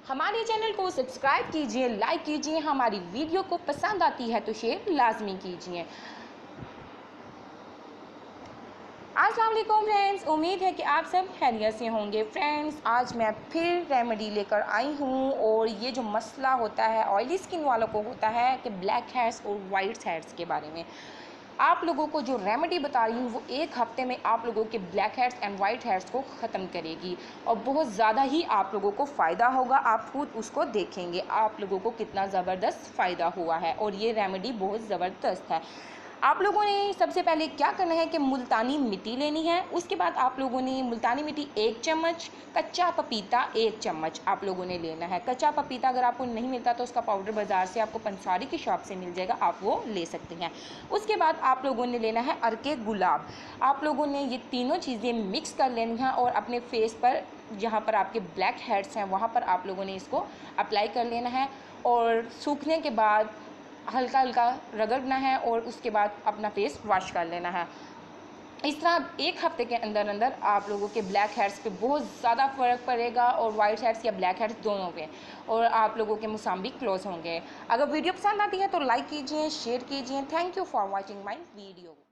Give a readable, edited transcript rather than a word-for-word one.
हमारे चैनल को सब्सक्राइब कीजिए, लाइक कीजिए, हमारी वीडियो को पसंद आती है तो शेयर लाजमी कीजिए। अस्सलाम वालेकुम फ्रेंड्स, उम्मीद है कि आप सब खैरियत से होंगे। फ्रेंड्स, आज मैं फिर रेमेडी लेकर आई हूँ और ये जो मसला होता है ऑयली स्किन वालों को होता है कि ब्लैक हेड्स और वाइट हेड्स के बारे में आप लोगों को जो रेमेडी बता रही हूँ वो 1 हफ्ते में आप लोगों के black heads and white heads को ख़त्म करेगी और बहुत ज़्यादा ही आप लोगों को फ़ायदा होगा। आप खुद उसको देखेंगे आप लोगों को कितना ज़बरदस्त फ़ायदा हुआ है और ये रेमेडी बहुत ज़बरदस्त है। आप लोगों ने सबसे पहले क्या करना है कि मुल्तानी मिट्टी लेनी है। उसके बाद आप लोगों ने मुल्तानी मिट्टी 1 चम्मच, कच्चा पपीता 1 चम्मच आप लोगों ने लेना है। कच्चा पपीता अगर आपको नहीं मिलता तो उसका पाउडर बाज़ार से आपको पंसारी की शॉप से मिल जाएगा, आप वो ले सकते हैं। उसके बाद आप लोगों ने लेना है अर्के गुलाब। आप लोगों ने ये तीनों चीज़ें मिक्स कर लेनी हैं और अपने फेस पर जहाँ पर आपके ब्लैक हेड्स हैं वहाँ पर आप लोगों ने इसको अप्लाई कर लेना है और सूखने के बाद हल्का हल्का रगड़ना है और उसके बाद अपना फेस वॉश कर लेना है। इस तरह 1 हफ्ते के अंदर अंदर आप लोगों के ब्लैक हेड्स पे बहुत ज़्यादा फ़र्क पड़ेगा और वाइट हेड्स या ब्लैक हेड्स दोनों पे, और आप लोगों के मुसाम भी क्लोज होंगे। अगर वीडियो पसंद आती है तो लाइक कीजिए, शेयर कीजिए। Thank you for watching my video.